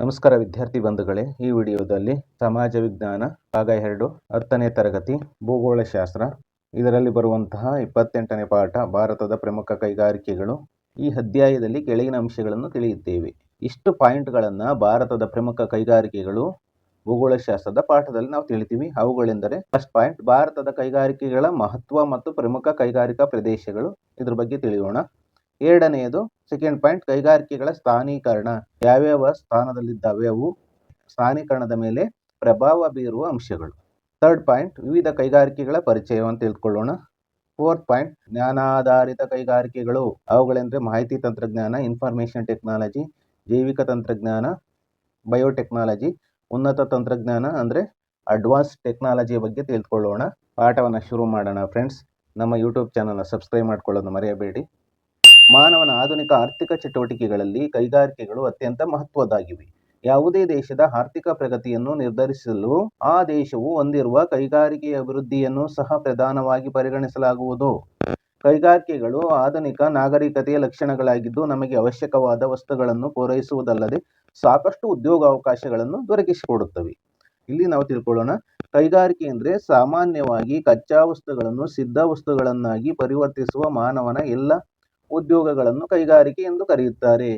ನಮಸ್ಕಾರ ವಿದ್ಯಾರ್ಥಿ ಬಂಧುಗಳೇ, ಈ ವಿಡಿಯೋದಲ್ಲಿ ಸಮಾಜ ವಿಜ್ಞಾನ ಭಾಗ 2 10ನೇ ತರಗತಿ ಭೂಗೋಳಶಾಸ್ತ್ರ ಇದರಲ್ಲಿ ಬರುವಂತಹ 28ನೇ ಪಾಠ ಭಾರತದ ಪ್ರಮುಖ ಕೈಗಾರಿಕೆಗಳು. ಈ ಅಧ್ಯಾಯದಲ್ಲಿ ಕೆಳಗಿನ ಅಂಶಗಳನ್ನು ತಿಳಿಯುತ್ತೇವೆ. ಇಷ್ಟು ಪಾಯಿಂಟ್ಗಳನ್ನು ಭಾರತದ ಪ್ರಮುಖ ಕೈಗಾರಿಕೆಗಳು ಭೂಗೋಳಶಾಸ್ತ್ರದ ಪಾಠದಲ್ಲಿ ನಾವು ತಿಳಿತೀವಿ. ಅವುಗಳೆಂದರೆ ಫಸ್ಟ್ ಪಾಯಿಂಟ್, ಭಾರತದ ಕೈಗಾರಿಕೆಗಳ ಮಹತ್ವ ಮತ್ತು ಪ್ರಮುಖ ಕೈಗಾರಿಕಾ ಪ್ರದೇಶಗಳು. ಇದ್ರ ಬಗ್ಗೆ ತಿಳಿಯೋಣ. ಎರಡನೆಯದು ಸೆಕೆಂಡ್ ಪಾಯಿಂಟ್, ಕೈಗಾರಿಕೆಗಳ ಸ್ಥಾನೀಕರಣ, ಯಾವ್ಯಾವ ಸ್ಥಾನದಲ್ಲಿದ್ದಾವೆ ಅವು, ಸ್ಥಾನೀಕರಣದ ಮೇಲೆ ಪ್ರಭಾವ ಬೀರುವ ಅಂಶಗಳು. ಥರ್ಡ್ ಪಾಯಿಂಟ್, ವಿವಿಧ ಕೈಗಾರಿಕೆಗಳ ಪರಿಚಯವನ್ನು ತಿಳ್ಕೊಳ್ಳೋಣ. ಫೋರ್ತ್ ಪಾಯಿಂಟ್, ಜ್ಞಾನಾಧಾರಿತ ಕೈಗಾರಿಕೆಗಳು. ಅವುಗಳೆಂದರೆ ಮಾಹಿತಿ ತಂತ್ರಜ್ಞಾನ, ಇನ್ಫಾರ್ಮೇಷನ್ ಟೆಕ್ನಾಲಜಿ, ಜೈವಿಕ ತಂತ್ರಜ್ಞಾನ, ಬಯೋಟೆಕ್ನಾಲಜಿ, ಉನ್ನತ ತಂತ್ರಜ್ಞಾನ ಅಂದರೆ ಅಡ್ವಾನ್ಸ್ ಟೆಕ್ನಾಲಜಿಯ ಬಗ್ಗೆ ತಿಳ್ಕೊಳ್ಳೋಣ. ಪಾಠವನ್ನು ಶುರು ಮಾಡೋಣ ಫ್ರೆಂಡ್ಸ್. ನಮ್ಮ ಯೂಟ್ಯೂಬ್ ಚಾನಲ್ನ ಸಬ್ಸ್ಕ್ರೈಬ್ ಮಾಡ್ಕೊಳ್ಳೋದು ಮರೆಯಬೇಡಿ. ಮಾನವನ ಆಧುನಿಕ ಆರ್ಥಿಕ ಚಟುವಟಿಕೆಗಳಲ್ಲಿ ಕೈಗಾರಿಕೆಗಳು ಅತ್ಯಂತ ಮಹತ್ವದ್ದಾಗಿವೆ. ಯಾವುದೇ ದೇಶದ ಆರ್ಥಿಕ ಪ್ರಗತಿಯನ್ನು ನಿರ್ಧರಿಸಲು ಆ ದೇಶವು ಹೊಂದಿರುವ ಕೈಗಾರಿಕೆಯ ಅಭಿವೃದ್ಧಿಯನ್ನು ಸಹ ಪ್ರಧಾನವಾಗಿ ಪರಿಗಣಿಸಲಾಗುವುದು. ಕೈಗಾರಿಕೆಗಳು ಆಧುನಿಕ ನಾಗರಿಕತೆಯ ಲಕ್ಷಣಗಳಾಗಿದ್ದು, ನಮಗೆ ಅವಶ್ಯಕವಾದ ವಸ್ತುಗಳನ್ನು ಪೂರೈಸುವುದಲ್ಲದೆ ಸಾಕಷ್ಟು ಉದ್ಯೋಗಾವಕಾಶಗಳನ್ನು ದೊರಕಿಸಿಕೊಡುತ್ತವೆ. ಇಲ್ಲಿ ನಾವು ತಿಳ್ಕೊಳ್ಳೋಣ. ಕೈಗಾರಿಕೆ ಅಂದರೆ ಸಾಮಾನ್ಯವಾಗಿ ಕಚ್ಚಾ ವಸ್ತುಗಳನ್ನು ಸಿದ್ಧ ವಸ್ತುಗಳನ್ನಾಗಿ ಪರಿವರ್ತಿಸುವ ಮಾನವನ ಎಲ್ಲ ಉದ್ಯೋಗಗಳನ್ನು ಕೈಗಾರಿಕೆ ಎಂದು ಕರೆಯುತ್ತಾರೆ.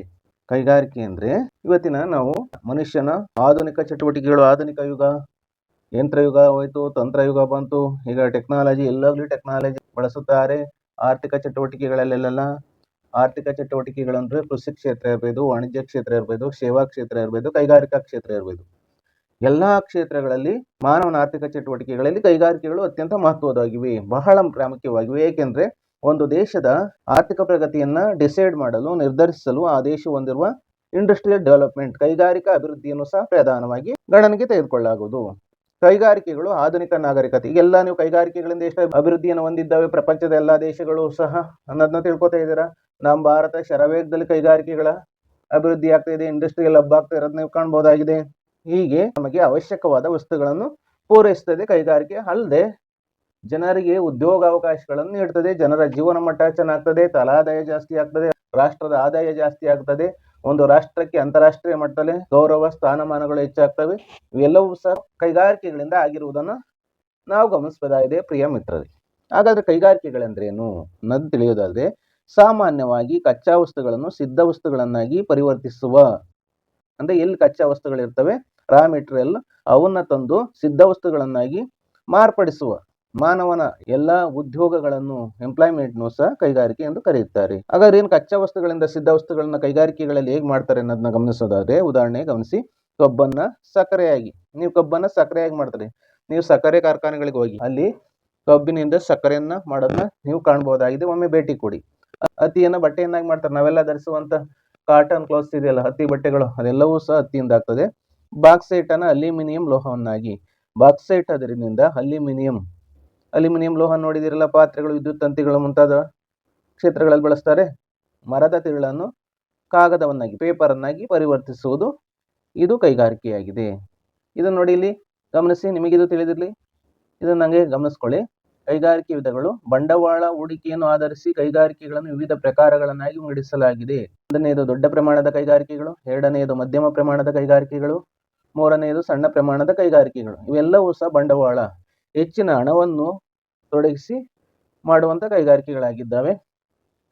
ಕೈಗಾರಿಕೆ ಅಂದರೆ ಇವತ್ತಿನ ನಾವು ಮನುಷ್ಯನ ಆಧುನಿಕ ಚಟುವಟಿಕೆಗಳು, ಆಧುನಿಕ ಯುಗ, ಯಂತ್ರಯುಗ ಹೋಯ್ತು, ತಂತ್ರಯುಗ ಬಂತು, ಈಗ ಟೆಕ್ನಾಲಜಿ, ಎಲ್ಲಾಗಲೂ ಟೆಕ್ನಾಲಜಿ ಬಳಸುತ್ತಾರೆ. ಆರ್ಥಿಕ ಚಟುವಟಿಕೆಗಳಲ್ಲೆಲ್ಲ ಆರ್ಥಿಕ ಚಟುವಟಿಕೆಗಳಂದ್ರೆ ಕೃಷಿ ಕ್ಷೇತ್ರ ಇರ್ಬೋದು, ವಾಣಿಜ್ಯ ಕ್ಷೇತ್ರ ಇರ್ಬೋದು, ಸೇವಾ ಕ್ಷೇತ್ರ ಇರ್ಬೋದು, ಕೈಗಾರಿಕಾ ಕ್ಷೇತ್ರ ಇರ್ಬೋದು. ಎಲ್ಲ ಕ್ಷೇತ್ರಗಳಲ್ಲಿ ಮಾನವನ ಆರ್ಥಿಕ ಚಟುವಟಿಕೆಗಳಲ್ಲಿ ಕೈಗಾರಿಕೆಗಳು ಅತ್ಯಂತ ಮಹತ್ವದ್ದಾಗಿವೆ, ಬಹಳ ಪ್ರಾಮುಖ್ಯವಾಗಿವೆ. ಏಕೆಂದರೆ ಒಂದು ದೇಶದ ಆರ್ಥಿಕ ಪ್ರಗತಿಯನ್ನ ಡಿಸೈಡ್ ಮಾಡಲು, ನಿರ್ಧರಿಸಲು ಆ ದೇಶ ಹೊಂದಿರುವ ಇಂಡಸ್ಟ್ರಿಯಲ್ ಡೆವಲಪ್ಮೆಂಟ್, ಕೈಗಾರಿಕಾ ಅಭಿವೃದ್ಧಿಯನ್ನು ಸಹ ಪ್ರಧಾನವಾಗಿ ಗಣನೆಗೆ ತೆಗೆದುಕೊಳ್ಳಲಾಗುವುದು. ಕೈಗಾರಿಕೆಗಳು ಆಧುನಿಕ ನಾಗರಿಕತೆ, ಈಗೆಲ್ಲ ನೀವು ಕೈಗಾರಿಕೆಗಳಿಂದ ಎಷ್ಟು ಅಭಿವೃದ್ಧಿಯನ್ನು ಹೊಂದಿದ್ದಾವೆ ಪ್ರಪಂಚದ ಎಲ್ಲ ದೇಶಗಳು ಸಹ ಅನ್ನೋದನ್ನ ತಿಳ್ಕೊತಾ ಇದ್ದೀರಾ. ನಮ್ಮ ಭಾರತ ಶರವೇಗದಲ್ಲಿ ಕೈಗಾರಿಕೆಗಳ ಅಭಿವೃದ್ಧಿ ಆಗ್ತಾ ಇದೆ, ಇಂಡಸ್ಟ್ರಿಯಲ್ ಹಬ್ ಆಗ್ತಾ ಇರೋದು ನೀವು ಕಾಣಬಹುದಾಗಿದೆ. ಹೀಗೆ ನಮಗೆ ಅವಶ್ಯಕವಾದ ವಸ್ತುಗಳನ್ನು ಪೂರೈಸುತ್ತದೆ ಕೈಗಾರಿಕೆ. ಅಲ್ಲದೆ ಜನರಿಗೆ ಉದ್ಯೋಗಾವಕಾಶಗಳನ್ನು ನೀಡುತ್ತದೆ, ಜನರ ಜೀವನ ಮಟ್ಟ ಚೆನ್ನಾಗ್ತದೆ, ತಲಾದಾಯ ಜಾಸ್ತಿ ಆಗ್ತದೆ, ರಾಷ್ಟ್ರದ ಆದಾಯ ಜಾಸ್ತಿ ಆಗ್ತದೆ, ಒಂದು ರಾಷ್ಟ್ರಕ್ಕೆ ಅಂತಾರಾಷ್ಟ್ರೀಯ ಮಟ್ಟದಲ್ಲಿ ಗೌರವ ಸ್ಥಾನಮಾನಗಳು ಹೆಚ್ಚಾಗ್ತವೆ. ಇವೆಲ್ಲವೂ ಸಹ ಕೈಗಾರಿಕೆಗಳಿಂದ ಆಗಿರುವುದನ್ನು ನಾವು ಗಮನಿಸಬಹುದಾಗಿದೆ ಪ್ರಿಯ ಮಿತ್ರರೇ. ಹಾಗಾದ್ರೆ ಕೈಗಾರಿಕೆಗಳೆಂದ್ರೇನು ಅನ್ನೋದು ತಿಳಿಯೋದಾದ್ರೆ, ಸಾಮಾನ್ಯವಾಗಿ ಕಚ್ಚಾ ವಸ್ತುಗಳನ್ನು ಸಿದ್ಧ ವಸ್ತುಗಳನ್ನಾಗಿ ಪರಿವರ್ತಿಸುವ, ಅಂದ್ರೆ ಎಲ್ಲಿ ಕಚ್ಚಾ ವಸ್ತುಗಳಿರ್ತವೆ, ರಾ ಮೆಟೀರಿಯಲ್, ಅವನ್ನ ತಂದು ಸಿದ್ಧ ವಸ್ತುಗಳನ್ನಾಗಿ ಮಾರ್ಪಡಿಸುವ ಮಾನವನ ಎಲ್ಲ ಉದ್ಯೋಗಗಳನ್ನು, ಎಂಪ್ಲಾಯ್ಮೆಂಟ್ನು ಸಹ ಕೈಗಾರಿಕೆ ಎಂದು ಕರೆಯುತ್ತಾರೆ. ಹಾಗಾದ್ರೆ ಏನು ಕಚ್ಚಾ ವಸ್ತುಗಳಿಂದ ಸಿದ್ಧ ವಸ್ತುಗಳನ್ನ ಕೈಗಾರಿಕೆಗಳಲ್ಲಿ ಹೇಗೆ ಮಾಡ್ತಾರೆ ಅನ್ನೋದನ್ನ ಗಮನಿಸೋದಾದ್ರೆ, ಉದಾಹರಣೆ ಗಮನಿಸಿ. ಕಬ್ಬನ್ನ ಸಕ್ಕರೆಯಾಗಿ, ನೀವು ಕಬ್ಬನ್ನ ಸಕ್ಕರೆಯಾಗಿ ಮಾಡ್ತಾರೆ. ನೀವು ಸಕ್ಕರೆ ಕಾರ್ಖಾನೆಗಳಿಗೆ ಹೋಗಿ ಅಲ್ಲಿ ಕಬ್ಬಿನಿಂದ ಸಕ್ಕರೆಯನ್ನ ಮಾಡೋದನ್ನ ನೀವು ಕಾಣಬಹುದಾಗಿದೆ. ಒಮ್ಮೆ ಭೇಟಿ ಕೊಡಿ. ಹತ್ತಿಯನ್ನ ಬಟ್ಟೆಯನ್ನಾಗಿ ಮಾಡ್ತಾರೆ. ನಾವೆಲ್ಲ ಧರಿಸುವಂತ ಕಾಟನ್ ಕ್ಲಾತ್ಸ್ ಇದೆಯಲ್ಲ, ಹತ್ತಿ ಬಟ್ಟೆಗಳು, ಅದೆಲ್ಲವೂ ಸಹ ಹತ್ತಿಯಿಂದ ಆಗ್ತದೆ. ಬಾಕ್ಸೈಟ್ ಅನ್ನ ಅಲ್ಯೂಮಿನಿಯಂ ಲೋಹವನ್ನಾಗಿ, ಬಾಕ್ಸೈಟ್ ಅದರಿಂದ ಅಲ್ಯೂಮಿನಿಯಂ ಲೋಹ ನೋಡಿದಿರಲ್ಲ, ಪಾತ್ರೆಗಳು, ವಿದ್ಯುತ್ ತಂತಿಗಳು ಮುಂತಾದ ಕ್ಷೇತ್ರಗಳಲ್ಲಿ ಬಳಸ್ತಾರೆ. ಮರದ ತಿರುಳನ್ನು ಕಾಗದವನ್ನಾಗಿ, ಪೇಪರ್ ಅನ್ನಾಗಿ ಪರಿವರ್ತಿಸುವುದು ಇದು ಕೈಗಾರಿಕೆಯಾಗಿದೆ. ಇದನ್ನು ನೋಡಿ, ಇಲ್ಲಿ ಗಮನಿಸಿ, ನಿಮಗಿದು ತಿಳಿದಿರಲಿ, ಇದನ್ನು ನನಗೆ ಗಮನಿಸ್ಕೊಳ್ಳಿ. ಕೈಗಾರಿಕೆ ವಿಧಗಳು: ಬಂಡವಾಳ ಹೂಡಿಕೆಯನ್ನು ಆಧರಿಸಿ ಕೈಗಾರಿಕೆಗಳನ್ನು ವಿವಿಧ ಪ್ರಕಾರಗಳನ್ನಾಗಿ ವಿಂಗಡಿಸಲಾಗಿದೆ. ಒಂದನೆಯದು ದೊಡ್ಡ ಪ್ರಮಾಣದ ಕೈಗಾರಿಕೆಗಳು, ಎರಡನೆಯದು ಮಧ್ಯಮ ಪ್ರಮಾಣದ ಕೈಗಾರಿಕೆಗಳು, ಮೂರನೆಯದು ಸಣ್ಣ ಪ್ರಮಾಣದ ಕೈಗಾರಿಕೆಗಳು. ಇವೆಲ್ಲವೂ ಸಹ ಬಂಡವಾಳ, ಹೆಚ್ಚಿನ ಹಣವನ್ನು ತೊಡಗಿಸಿ ಮಾಡುವಂಥ ಕೈಗಾರಿಕೆಗಳಾಗಿದ್ದಾವೆ.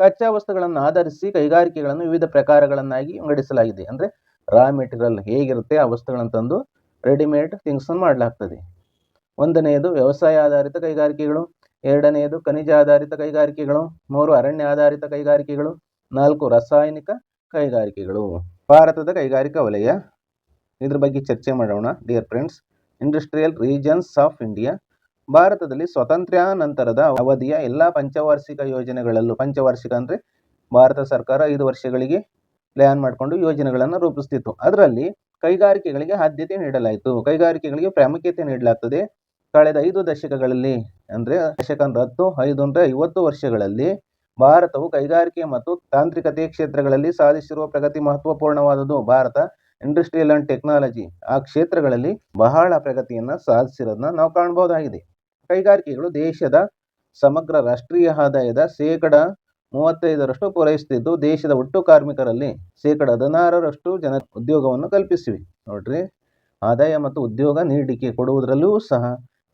ಕಚ್ಚಾ ವಸ್ತುಗಳನ್ನು ಆಧರಿಸಿ ಕೈಗಾರಿಕೆಗಳನ್ನು ವಿವಿಧ ಪ್ರಕಾರಗಳನ್ನಾಗಿ ವಿಂಗಡಿಸಲಾಗಿದೆ. ಅಂದರೆ ರಾ ಮೆಟೀರಿಯಲ್ ಹೇಗಿರುತ್ತೆ ಆ ವಸ್ತುಗಳನ್ನು ತಂದು ರೆಡಿಮೇಡ್ ಥಿಂಗ್ಸ್ ಮಾಡಲಾಗ್ತದೆ. ಒಂದನೆಯದು ವ್ಯವಸಾಯ ಆಧಾರಿತ ಕೈಗಾರಿಕೆಗಳು, ಎರಡನೆಯದು ಖನಿಜ ಆಧಾರಿತ ಕೈಗಾರಿಕೆಗಳು, ಮೂರು ಅರಣ್ಯ ಆಧಾರಿತ ಕೈಗಾರಿಕೆಗಳು, ನಾಲ್ಕು ರಾಸಾಯನಿಕ ಕೈಗಾರಿಕೆಗಳು. ಭಾರತದ ಕೈಗಾರಿಕಾ ವಲಯ, ಇದ್ರ ಬಗ್ಗೆ ಚರ್ಚೆ ಮಾಡೋಣ dear friends. Industrial regions of India. ಭಾರತದಲ್ಲಿ ಸ್ವಾತಂತ್ರ್ಯ ನಂತರದ ಅವಧಿಯ ಎಲ್ಲ ಪಂಚವಾರ್ಷಿಕ ಯೋಜನೆಗಳಲ್ಲೂ, ಪಂಚವಾರ್ಷಿಕ ಅಂದರೆ ಭಾರತ ಸರ್ಕಾರ 5 ವರ್ಷಗಳಿಗೆ ಪ್ಲಾನ್ ಮಾಡಿಕೊಂಡು ಯೋಜನೆಗಳನ್ನು ರೂಪಿಸ್ತಿತ್ತು. ಅದರಲ್ಲಿ ಕೈಗಾರಿಕೆಗಳಿಗೆ ಆದ್ಯತೆ ನೀಡಲಾಯಿತು, ಕೈಗಾರಿಕೆಗಳಿಗೆ ಪ್ರಾಮುಖ್ಯತೆ ನೀಡಲಾಗ್ತದೆ. ಕಳೆದ 5 ದಶಕಗಳಲ್ಲಿ, ಅಂದರೆ ದಶಕ 10, 5 ಅಂದರೆ 50 ವರ್ಷಗಳಲ್ಲಿ ಭಾರತವು ಕೈಗಾರಿಕೆ ಮತ್ತು ತಾಂತ್ರಿಕತೆ ಕ್ಷೇತ್ರಗಳಲ್ಲಿ ಸಾಧಿಸಿರುವ ಪ್ರಗತಿ ಮಹತ್ವಪೂರ್ಣವಾದುದು. ಭಾರತ ಇಂಡಸ್ಟ್ರಿಯಲ್ ಅಂಡ್ ಟೆಕ್ನಾಲಜಿ ಆ ಕ್ಷೇತ್ರಗಳಲ್ಲಿ ಬಹಳ ಪ್ರಗತಿಯನ್ನು ಸಾಧಿಸಿರೋದನ್ನ ನಾವು ಕಾಣಬಹುದಾಗಿದೆ. ಕೈಗಾರಿಕೆಗಳು ದೇಶದ ಸಮಗ್ರ ರಾಷ್ಟ್ರೀಯ ಆದಾಯದ ಶೇಕಡ 35ರಷ್ಟು ಪೂರೈಸುತ್ತಿದ್ದು ದೇಶದ ಒಟ್ಟು ಕಾರ್ಮಿಕರಲ್ಲಿ 16% ಜನ ಉದ್ಯೋಗವನ್ನು ಕಲ್ಪಿಸಿವೆ. ನೋಡ್ರಿ, ಆದಾಯ ಮತ್ತು ಉದ್ಯೋಗ ನೀಡಿಕೆ ಕೊಡುವುದರಲ್ಲೂ ಸಹ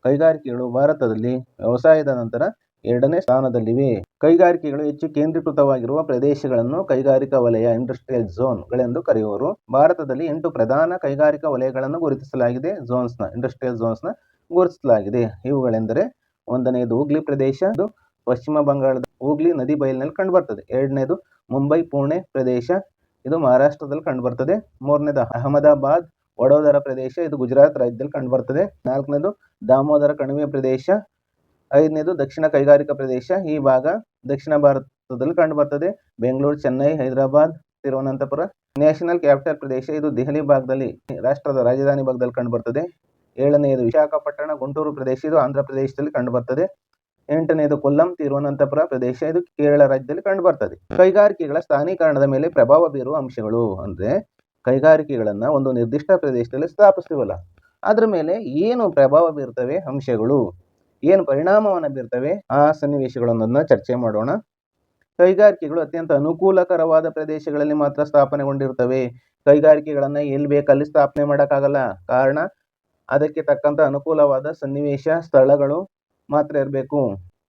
ಕೈಗಾರಿಕೆಗಳು ಭಾರತದಲ್ಲಿ ವ್ಯವಸಾಯದ ನಂತರ 2ನೇ ಸ್ಥಾನದಲ್ಲಿವೆ. ಕೈಗಾರಿಕೆಗಳು ಹೆಚ್ಚು ಕೇಂದ್ರೀಕೃತವಾಗಿರುವ ಪ್ರದೇಶಗಳನ್ನು ಕೈಗಾರಿಕಾ ವಲಯ ಇಂಡಸ್ಟ್ರಿಯಲ್ ಝೋನ್ ಗಳೆಂದು ಕರೆಯುವರು. ಭಾರತದಲ್ಲಿ 8 ಪ್ರಧಾನ ಕೈಗಾರಿಕಾ ವಲಯಗಳನ್ನು ಗುರುತಿಸಲಾಗಿದೆ. ಇಂಡಸ್ಟ್ರಿಯಲ್ ಝೋನ್ಸ್ನ ಗುರುತಿಸಲಾಗಿದೆ. ಇವುಗಳೆಂದರೆ 1ನೇದು ಹೂಗ್ಲಿ ಪ್ರದೇಶ, ಇದು ಪಶ್ಚಿಮ ಬಂಗಾಳದ ಹೂಗ್ಲಿ ನದಿ ಬಯಲಿನಲ್ಲಿ ಕಂಡುಬರ್ತದೆ. 2ನೇದು ಮುಂಬೈ ಪುಣೆ ಪ್ರದೇಶ, ಇದು ಮಹಾರಾಷ್ಟ್ರದಲ್ಲಿ ಕಂಡುಬರ್ತದೆ. 3ನೇದು ಅಹಮದಾಬಾದ್ ವಡೋದರ ಪ್ರದೇಶ, ಇದು ಗುಜರಾತ್ ರಾಜ್ಯದಲ್ಲಿ ಕಂಡುಬರ್ತದೆ. 4ನೇದು ದಾಮೋದರ ಕಣಿವೆ ಪ್ರದೇಶ. 5ನೇದು ದಕ್ಷಿಣ ಕೈಗಾರಿಕಾ ಪ್ರದೇಶ. ಈ ಭಾಗ ದಕ್ಷಿಣ ಭಾರತದಲ್ಲಿ ಕಂಡುಬರ್ತದೆ. ಬೆಂಗಳೂರು, ಚೆನ್ನೈ, ಹೈದರಾಬಾದ್, ತಿರುವನಂತಪುರ. ನ್ಯಾಷನಲ್ ಕ್ಯಾಪಿಟಲ್ ಪ್ರದೇಶ, ಇದು ದೆಹಲಿ ಭಾಗದಲ್ಲಿ ರಾಷ್ಟ್ರದ ರಾಜಧಾನಿ ಭಾಗದಲ್ಲಿ ಕಂಡುಬರ್ತದೆ. 7ನೇದು ವಿಶಾಖಪಟ್ಟಣ ಗುಂಟೂರು ಪ್ರದೇಶ, ಇದು ಆಂಧ್ರ ಪ್ರದೇಶದಲ್ಲಿ ಕಂಡುಬರ್ತದೆ. 8ನೇದು ಕೊಲ್ಲಂ ತಿರುವನಂತಪುರ ಪ್ರದೇಶ, ಇದು ಕೇರಳ ರಾಜ್ಯದಲ್ಲಿ ಕಂಡುಬರ್ತದೆ. ಕೈಗಾರಿಕೆಗಳ ಸ್ಥಾನೀಕರಣದ ಮೇಲೆ ಪ್ರಭಾವ ಬೀರುವ ಅಂಶಗಳು ಅಂದ್ರೆ ಕೈಗಾರಿಕೆಗಳನ್ನ ಒಂದು ನಿರ್ದಿಷ್ಟ ಪ್ರದೇಶದಲ್ಲಿ ಸ್ಥಾಪಿಸ್ತೀವಲ್ಲ, ಅದ್ರ ಮೇಲೆ ಏನು ಪ್ರಭಾವ ಬೀರ್ತವೆ ಅಂಶಗಳು, ಏನು ಪರಿಣಾಮವನ್ನು ಬೀರ್ತವೆ ಆ ಸನ್ನಿವೇಶಗಳನ್ನ ಚರ್ಚೆ ಮಾಡೋಣ. ಕೈಗಾರಿಕೆಗಳು ಅತ್ಯಂತ ಅನುಕೂಲಕರವಾದ ಪ್ರದೇಶಗಳಲ್ಲಿ ಮಾತ್ರ ಸ್ಥಾಪನೆಗೊಂಡಿರ್ತವೆ. ಕೈಗಾರಿಕೆಗಳನ್ನ ಎಲ್ಲಿ ಬೇಕಲ್ಲಿ ಸ್ಥಾಪನೆ ಮಾಡೋಕ್ಕಾಗಲ್ಲ. ಕಾರಣ, ಅದಕ್ಕೆ ತಕ್ಕಂತ ಅನುಕೂಲವಾದ ಸನ್ನಿವೇಶ ಸ್ಥಳಗಳು ಮಾತ್ರ ಇರಬೇಕು.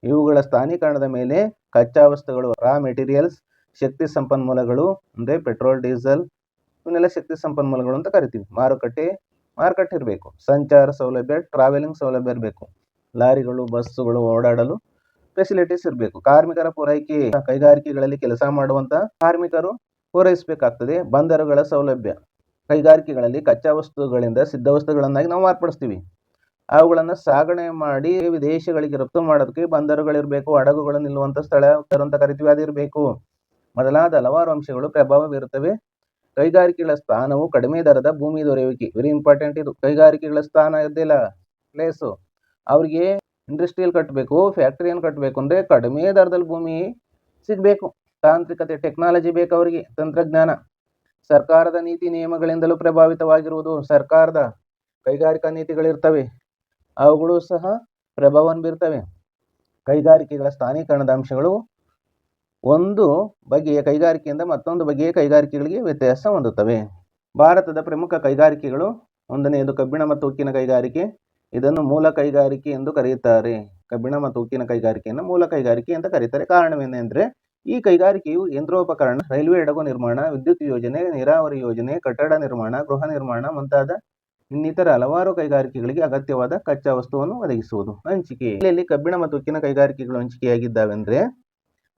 ಇವುಗಳ ಸ್ಥಾನೀಕರಣದ ಮೇಲೆ ಕಚ್ಚಾ ವಸ್ತುಗಳು, ರಾ ಮೆಟೀರಿಯಲ್ಸ್, ಶಕ್ತಿ ಸಂಪನ್ಮೂಲಗಳು ಅಂದ್ರೆ ಪೆಟ್ರೋಲ್, ಡೀಸೆಲ್, ಇವನ್ನೆಲ್ಲ ಶಕ್ತಿ ಸಂಪನ್ಮೂಲಗಳು ಅಂತ ಕರಿತೀವಿ. ಮಾರುಕಟ್ಟೆ ಇರಬೇಕು. ಸಂಚಾರ ಸೌಲಭ್ಯ, ಟ್ರಾವೆಲಿಂಗ್ ಸೌಲಭ್ಯ ಇರಬೇಕು. ಲಾರಿಗಳು, ಬಸ್ಸುಗಳು ಓಡಾಡಲು ಫೆಸಿಲಿಟೀಸ್ ಇರಬೇಕು. ಕಾರ್ಮಿಕರ ಪೂರೈಕೆ, ಕೈಗಾರಿಕೆಗಳಲ್ಲಿ ಕೆಲಸ ಮಾಡುವಂತ ಕಾರ್ಮಿಕರು ಪೂರೈಸಬೇಕಾಗ್ತದೆ. ಬಂದರುಗಳ ಸೌಲಭ್ಯ, ಕೈಗಾರಿಕೆಗಳಲ್ಲಿ ಕಚ್ಚಾ ವಸ್ತುಗಳಿಂದ ಸಿದ್ಧ ವಸ್ತುಗಳನ್ನಾಗಿ ನಾವು ಮಾರ್ಪಡಿಸ್ತೀವಿ. ಅವುಗಳನ್ನು ಸಾಗಣೆ ಮಾಡಿ ವಿದೇಶಗಳಿಗೆ ರಫ್ತು ಮಾಡೋದಕ್ಕೆ ಬಂದರುಗಳಿರಬೇಕು. ಹಡಗುಗಳು ನಿಲ್ಲುವಂತ ಸ್ಥಳ ಅಂತ ಕರಿತೀವಿ, ಅದಿರಬೇಕು. ಮೊದಲಾದ ಹಲವಾರು ಅಂಶಗಳು ಪ್ರಭಾವ ಬೀರುತ್ತವೆ. ಕೈಗಾರಿಕೆಗಳ ಸ್ಥಾನವು ಕಡಿಮೆ ದರದ ಭೂಮಿ ದೊರೆಯುವಿಕೆ, ವೆರಿ ಇಂಪಾರ್ಟೆಂಟ್. ಇದು ಕೈಗಾರಿಕೆಗಳ ಸ್ಥಾನ ಇದ್ದಿಲ್ಲ, ಪ್ಲೇಸು. ಅವ್ರಿಗೆ ಇಂಡಸ್ಟ್ರಿಯಲ್ ಕಟ್ಟಬೇಕು, ಫ್ಯಾಕ್ಟರಿಯನ್ನು ಕಟ್ಟಬೇಕು ಅಂದ್ರೆ ಕಡಿಮೆ ದರದಲ್ಲಿ ಭೂಮಿ ಸಿಗಬೇಕು. ತಾಂತ್ರಿಕತೆ, ಟೆಕ್ನಾಲಜಿ ಬೇಕು ಅವರಿಗೆ, ತಂತ್ರಜ್ಞಾನ. ಸರ್ಕಾರದ ನೀತಿ ನಿಯಮಗಳಿಂದಲೂ ಪ್ರಭಾವಿತವಾಗಿರುವುದು. ಸರ್ಕಾರದ ಕೈಗಾರಿಕಾ ನೀತಿಗಳಿರ್ತವೆ, ಅವುಗಳು ಸಹ ಪ್ರಭಾವವನ್ನು ಬೀರ್ತವೆ. ಕೈಗಾರಿಕೆಗಳ ಸ್ಥಾನೀಕರಣದ ಅಂಶಗಳು ಒಂದು ಬಗೆಯ ಕೈಗಾರಿಕೆಯಿಂದ ಮತ್ತೊಂದು ಬಗೆಯ ಕೈಗಾರಿಕೆಗಳಿಗೆ ವ್ಯತ್ಯಾಸ ಹೊಂದುತ್ತವೆ. ಭಾರತದ ಪ್ರಮುಖ ಕೈಗಾರಿಕೆಗಳು: 1ನೇದು ಕಬ್ಬಿಣ ಮತ್ತು ಉಕ್ಕಿನ ಕೈಗಾರಿಕೆ, ಇದನ್ನು ಮೂಲ ಕೈಗಾರಿಕೆ ಎಂದು ಕರೆಯುತ್ತಾರೆ. ಕಬ್ಬಿಣ ಮತ್ತು ಉಕ್ಕಿನ ಕೈಗಾರಿಕೆಯನ್ನು ಮೂಲ ಕೈಗಾರಿಕೆ ಅಂತ ಕರೀತಾರೆ. ಕಾರಣವೇನೆಂದರೆ ಈ ಕೈಗಾರಿಕೆಯು ಯಂತ್ರೋಪಕರಣ, ರೈಲ್ವೆ ಹಡಗು ನಿರ್ಮಾಣ, ವಿದ್ಯುತ್ ಯೋಜನೆ, ನೀರಾವರಿ ಯೋಜನೆ, ಕಟ್ಟಡ ನಿರ್ಮಾಣ, ಗೃಹ ನಿರ್ಮಾಣ ಮುಂತಾದ ಇನ್ನಿತರ ಹಲವಾರು ಕೈಗಾರಿಕೆಗಳಿಗೆ ಅಗತ್ಯವಾದ ಕಚ್ಚಾ ವಸ್ತುವನ್ನು ಒದಗಿಸುವುದು. ಹಂಚಿಕೆ: ಇಲ್ಲಿ ಕಬ್ಬಿಣ ಮತ್ತು ಉಕ್ಕಿನ ಕೈಗಾರಿಕೆಗಳು ಹಂಚಿಕೆಯಾಗಿದ್ದಾವೆಂದರೆ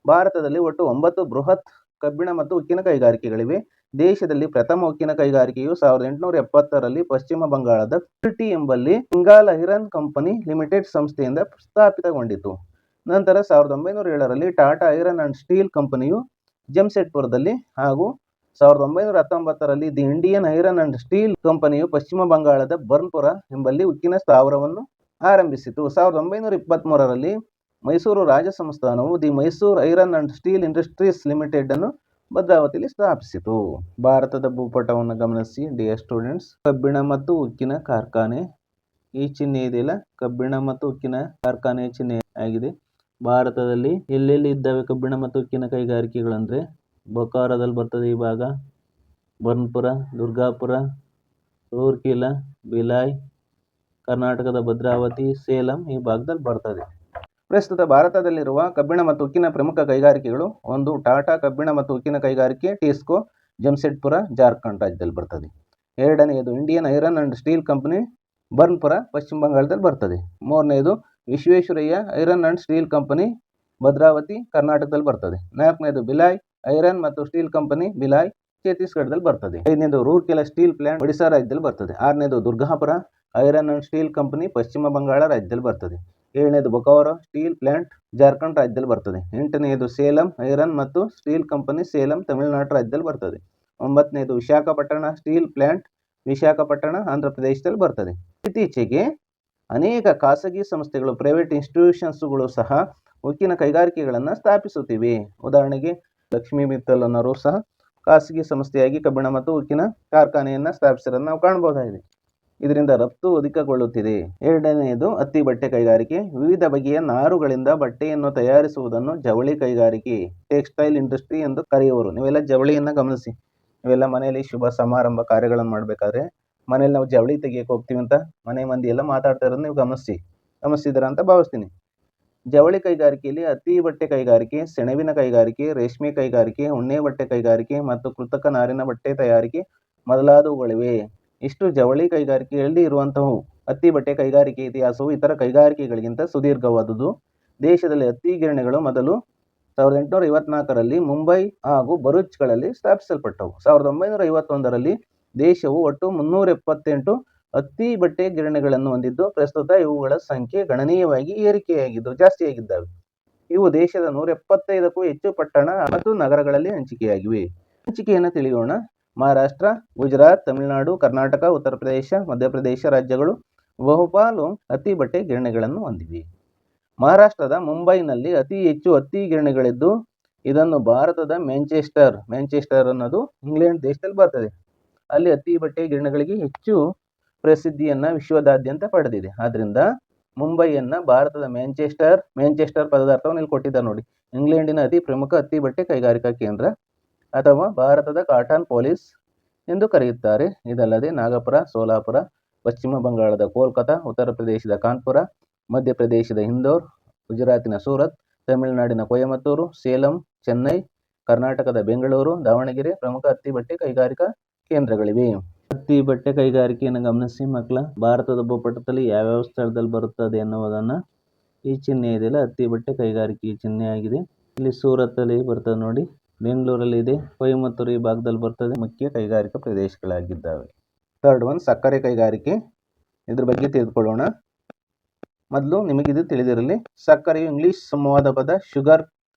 ಭಾರತದಲ್ಲಿ ಒಟ್ಟು 9 ಬೃಹತ್ ಕಬ್ಬಿಣ ಮತ್ತು ಉಕ್ಕಿನ ಕೈಗಾರಿಕೆಗಳಿವೆ. ದೇಶದಲ್ಲಿ ಪ್ರಥಮ ಉಕ್ಕಿನ ಕೈಗಾರಿಕೆಯು 1870ರಲ್ಲಿ ಪಶ್ಚಿಮ ಬಂಗಾಳದ ಕುರ್ಟಿ ಎಂಬಲ್ಲಿ ಬೆಂಗಾಲ್ ಐರನ್ ಕಂಪನಿ ಲಿಮಿಟೆಡ್ ಸಂಸ್ಥೆಯಿಂದ ಸ್ಥಾಪಿತಗೊಂಡಿತು. ನಂತರ 1907ರಲ್ಲಿ ಟಾಟಾ ಐರನ್ ಅಂಡ್ ಸ್ಟೀಲ್ ಕಂಪನಿಯು ಜಮ್ಶೆಡ್ಪುರದಲ್ಲಿ ಹಾಗೂ 1919ರಲ್ಲಿ the Indian iron and steel ಕಂಪನಿಯು ಪಶ್ಚಿಮ ಬಂಗಾಳದ ಬರ್ನ್ಪುರ ಎಂಬಲ್ಲಿ ಉಕ್ಕಿನ ಸ್ಥಾವರವನ್ನು ಆರಂಭಿಸಿತು. 1923ರಲ್ಲಿ ಮೈಸೂರು ರಾಜ ಸಂಸ್ಥಾನವು the Mysore iron and steel industries limited ಅನ್ನು ಭದ್ರಾವತಿಯಲ್ಲಿ ಸ್ಥಾಪಿಸಿತು. ಭಾರತದ ಭೂಪಟವನ್ನು ಗಮನಿಸಿ ಡಿಯರ್ ಸ್ಟೂಡೆಂಟ್ಸ್. ಕಬ್ಬಿಣ ಮತ್ತು ಉಕ್ಕಿನ ಕಾರ್ಖಾನೆ, ಈ ಚಿಹ್ನೆ ಇದೆಯಲ್ಲ, ಕಬ್ಬಿಣ ಮತ್ತು ಉಕ್ಕಿನ ಕಾರ್ಖಾನೆ ಚಿಹ್ನೆ ಆಗಿದೆ. ಭಾರತದಲ್ಲಿ ಎಲ್ಲೆಲ್ಲಿ ಇದ್ದಾವೆ ಕಬ್ಬಿಣ ಮತ್ತು ಉಕ್ಕಿನ ಕೈಗಾರಿಕೆಗಳಂದ್ರೆ ಬೊಕಾರದಲ್ಲಿ ಬರ್ತದೆ ಈ ಭಾಗ, ಬರ್ನ್ಪುರ, ದುರ್ಗಾಪುರ, ರೂರ್ಕೆಲಾ, ಭಿಲಾಯ್, ಕರ್ನಾಟಕದ ಭದ್ರಾವತಿ, ಸೇಲಂ ಈ ಭಾಗದಲ್ಲಿ ಬರ್ತದೆ. ಪ್ರಸ್ತುತ ಭಾರತದಲ್ಲಿರುವ ಕಬ್ಬಿಣ ಮತ್ತು ಉಕ್ಕಿನ ಪ್ರಮುಖ ಕೈಗಾರಿಕೆಗಳು: 1 ಟಾಟಾ ಕಬ್ಬಿಣ ಮತ್ತು ಉಕ್ಕಿನ ಕೈಗಾರಿಕೆ, ಟಿಸ್ಕೋ, ಜಮ್ಶೆಡ್ಪುರ, ಜಾರ್ಖಂಡ್ ರಾಜ್ಯದಲ್ಲಿ ಬರ್ತದೆ. 2ನೇದು Indian iron and steel company, Burnpur, ಪಶ್ಚಿಮ ಬಂಗಾಳದಲ್ಲಿ ಬರ್ತದೆ. 3ನೇದು Visvesvaraya iron and steel company, Bhadravati, ಕರ್ನಾಟಕದಲ್ಲಿ ಬರ್ತದೆ. 4ನೇದು ಭಿಲಾಯ್ ಐರನ್ ಮತ್ತು ಸ್ಟೀಲ್ ಕಂಪನಿ, ಭಿಲಾಯ್, ಛತ್ತೀಸ್ಗಢದಲ್ಲಿ ಬರ್ತದೆ. 5ನೇದು ರೂರ್ಕೆಲಾ ಸ್ಟೀಲ್ ಪ್ಲಾಂಟ್, ಒಡಿಶಾ ರಾಜ್ಯದಲ್ಲಿ ಬರ್ತದೆ. 6ನೇದು Durgapur iron and steel company, ಪಶ್ಚಿಮ ಬಂಗಾಳ ರಾಜ್ಯದಲ್ಲಿ ಬರ್ತದೆ. 7ನೇದು ಬೊಕಾರೋ ಸ್ಟೀಲ್ ಪ್ಲಾಂಟ್, ಜಾರ್ಖಂಡ್ ರಾಜ್ಯದಲ್ಲಿ ಬರ್ತದೆ. 8ನೇದು ಸೇಲಂ ಐರನ್ ಮತ್ತು ಸ್ಟೀಲ್ ಕಂಪನಿ, ಸೇಲಂ, ತಮಿಳುನಾಡು ರಾಜ್ಯದಲ್ಲಿ ಬರ್ತದೆ. 9ನೇದು ವಿಶಾಖಪಟ್ಟಣ ಸ್ಟೀಲ್ ಪ್ಲಾಂಟ್, ವಿಶಾಖಪಟ್ಟಣ, ಆಂಧ್ರ ಪ್ರದೇಶದಲ್ಲಿ ಬರ್ತದೆ. ಇತ್ತೀಚೆಗೆ ಅನೇಕ ಖಾಸಗಿ ಸಂಸ್ಥೆಗಳು, ಪ್ರೈವೇಟ್ ಇನ್ಸ್ಟಿಟ್ಯೂಷನ್ಸ್ಗಳು ಸಹ ಉಕ್ಕಿನ ಕೈಗಾರಿಕೆಗಳನ್ನು ಸ್ಥಾಪಿಸುತ್ತಿವೆ. ಉದಾಹರಣೆಗೆ ಲಕ್ಷ್ಮೀ ಮಿತ್ತಲ್ ಅನ್ನೋರು ಸಹ ಖಾಸಗಿ ಸಂಸ್ಥೆಯಾಗಿ ಕಬ್ಬಿಣ ಮತ್ತು ಉಕ್ಕಿನ ಕಾರ್ಖಾನೆಯನ್ನು ಸ್ಥಾಪಿಸಿರೋದನ್ನು ನಾವು ಕಾಣಬಹುದಾಗಿದೆ. ಇದರಿಂದ ರಫ್ತು ಅಧಿಕಗೊಳ್ಳುತ್ತಿದೆ. ಎರಡನೆಯದು ಹತ್ತಿ ಬಟ್ಟೆ ಕೈಗಾರಿಕೆ. ವಿವಿಧ ಬಗೆಯ ನಾರುಗಳಿಂದ ಬಟ್ಟೆಯನ್ನು ತಯಾರಿಸುವುದನ್ನು ಜವಳಿ ಕೈಗಾರಿಕೆ, ಟೆಕ್ಸ್ಟೈಲ್ ಇಂಡಸ್ಟ್ರಿ ಎಂದು ಕರೆಯುವರು. ನೀವೆಲ್ಲ ಜವಳಿಯನ್ನು ಗಮನಿಸಿ. ನೀವೆಲ್ಲ ಮನೆಯಲ್ಲಿ ಶುಭ ಸಮಾರಂಭ ಕಾರ್ಯಗಳನ್ನು ಮಾಡಬೇಕಾದ್ರೆ ಮನೇಲಿ ನಾವು ಜವಳಿ ತೆಗಿಯಕ್ಕೆ ಹೋಗ್ತೀವಿ ಅಂತ ಮನೆ ಮಂದಿ ಎಲ್ಲ ಮಾತಾಡ್ತಾ ಇರೋದು ನೀವು ಗಮನಿಸಿದ್ದೀರಾ ಅಂತ ಭಾವಿಸ್ತೀನಿ. ಜವಳಿ ಕೈಗಾರಿಕೆಯಲ್ಲಿ ಹತ್ತಿ ಬಟ್ಟೆ ಕೈಗಾರಿಕೆ, ಸೆಣಬಿನ ಕೈಗಾರಿಕೆ, ರೇಷ್ಮೆ ಕೈಗಾರಿಕೆ, ಉಣ್ಣೆ ಬಟ್ಟೆ ಕೈಗಾರಿಕೆ ಮತ್ತು ಕೃತಕ ನಾರಿನ ಬಟ್ಟೆ ತಯಾರಿಕೆ ಮೊದಲಾದವುಗಳಿವೆ. ಇಷ್ಟು ಜವಳಿ ಕೈಗಾರಿಕೆಯಲ್ಲಿ ಇರುವಂತಹವು. ಹತ್ತಿ ಬಟ್ಟೆ ಕೈಗಾರಿಕೆ ಇತಿಹಾಸವು ಇತರ ಕೈಗಾರಿಕೆಗಳಿಗಿಂತ ಸುದೀರ್ಘವಾದುದು. ದೇಶದಲ್ಲಿ ಹತ್ತಿ ಗಿರಣಿಗಳು ಮೊದಲು 1854ರಲ್ಲಿ ಮುಂಬೈ ಹಾಗೂ ಭರೂಚ್ಗಳಲ್ಲಿ ಸ್ಥಾಪಿಸಲ್ಪಟ್ಟವು. 1951ರಲ್ಲಿ ದೇಶವು ಒಟ್ಟು 378 ಹತ್ತಿ ಬಟ್ಟೆ ಗಿರಣಿಗಳನ್ನು ಹೊಂದಿದ್ದು, ಪ್ರಸ್ತುತ ಇವುಗಳ ಸಂಖ್ಯೆ ಗಣನೀಯವಾಗಿ ಜಾಸ್ತಿಯಾಗಿದ್ದಾವೆ. ಇವು ದೇಶದ 175ಕ್ಕೂ ಹೆಚ್ಚು ಪಟ್ಟಣ ಮತ್ತು ನಗರಗಳಲ್ಲಿ ಹಂಚಿಕೆಯಾಗಿವೆ. ಹಂಚಿಕೆಯನ್ನು ತಿಳಿಯೋಣ. ಮಹಾರಾಷ್ಟ್ರ, ಗುಜರಾತ್, ತಮಿಳುನಾಡು, ಕರ್ನಾಟಕ, ಉತ್ತರ ಪ್ರದೇಶ, ಮಧ್ಯಪ್ರದೇಶ ರಾಜ್ಯಗಳು ಬಹುಪಾಲು ಹತ್ತಿ ಬಟ್ಟೆ ಗಿರಣಿಗಳನ್ನು ಹೊಂದಿವೆ. ಮಹಾರಾಷ್ಟ್ರದ ಮುಂಬೈನಲ್ಲಿ ಅತಿ ಹೆಚ್ಚು ಹತ್ತಿ ಗಿರಣಿಗಳಿದ್ದು, ಇದನ್ನು ಭಾರತದ ಮ್ಯಾಂಚೆಸ್ಟರ್ ಅನ್ನೋದು ಇಂಗ್ಲೆಂಡ್ ದೇಶದಲ್ಲಿ ಬರ್ತದೆ. ಅಲ್ಲಿ ಹತ್ತಿ ಬಟ್ಟೆ ಗಿರಣಿಗಳಿಗೆ ಹೆಚ್ಚು ಪ್ರಸಿದ್ಧಿಯನ್ನ ವಿಶ್ವದಾದ್ಯಂತ ಪಡೆದಿದೆ. ಆದ್ರಿಂದ ಮುಂಬೈಯನ್ನ ಭಾರತದ ಮ್ಯಾಂಚೆಸ್ಟರ್ ಪದಾರ್ಥವನ್ನು ಇಲ್ಲಿ ಕೊಟ್ಟಿದ್ದಾರೆ ನೋಡಿ. ಇಂಗ್ಲೆಂಡಿನ ಅತಿ ಪ್ರಮುಖ ಹತ್ತಿ ಬಟ್ಟೆ ಕೈಗಾರಿಕಾ ಕೇಂದ್ರ ಅಥವಾ ಭಾರತದ ಕಾಟನ್ ಪೋಲಿಸ್ ಎಂದು ಕರೆಯುತ್ತಾರೆ. ಇದಲ್ಲದೆ ನಾಗಪುರ, ಸೋಲಾಪುರ, ಪಶ್ಚಿಮ ಬಂಗಾಳದ ಕೋಲ್ಕತಾ, ಉತ್ತರ ಪ್ರದೇಶದ ಕಾನ್ಪುರ, ಮಧ್ಯಪ್ರದೇಶದ ಇಂದೋರ್, ಗುಜರಾತಿನ ಸೂರತ್, ತಮಿಳುನಾಡಿನ ಕೊಯಮತ್ತೂರು, ಸೇಲಂ, ಚೆನ್ನೈ, ಕರ್ನಾಟಕದ ಬೆಂಗಳೂರು, ದಾವಣಗೆರೆ ಪ್ರಮುಖ ಹತ್ತಿ ಬಟ್ಟೆ ಕೈಗಾರಿಕಾ ಕೇಂದ್ರಗಳಿವೆ. ಹತ್ತಿ ಬಟ್ಟೆ ಕೈಗಾರಿಕೆಯನ್ನು ಗಮನಿಸಿ ಮಕ್ಕಳ. ಭಾರತದ ಭೂಪಟದಲ್ಲಿ ಯಾವ್ಯಾವ ಸ್ಥಳದಲ್ಲಿ ಬರುತ್ತದೆ ಎನ್ನುವುದನ್ನು ಈ ಚಿಹ್ನೆ ಇದೆಯಲ್ಲ, ಹತ್ತಿ ಬಟ್ಟೆ ಕೈಗಾರಿಕೆ ಚಿಹ್ನೆ ಆಗಿದೆ. ಇಲ್ಲಿ ಸೂರತ್ತಲ್ಲಿ ಬರ್ತದೆ ನೋಡಿ, ಬೆಂಗಳೂರಲ್ಲಿ ಇದೆ, ಕೊಯಮತ್ತೂರು ಈ ಭಾಗದಲ್ಲಿ ಬರ್ತದೆ. ಮುಖ್ಯ ಕೈಗಾರಿಕಾ ಪ್ರದೇಶಗಳಾಗಿದ್ದಾವೆ. ಥರ್ಡ್ ಒನ್ ಸಕ್ಕರೆ ಕೈಗಾರಿಕೆ. ಇದ್ರ ಬಗ್ಗೆ ತಿಳಿದುಕೊಳ್ಳೋಣ. ಮೊದಲು ನಿಮಗಿದು ತಿಳಿದಿರಲಿ, ಸಕ್ಕರೆಯು ಇಂಗ್ಲಿಷ್ ಸಂವಾದ ಪದ ಶುಗರ್,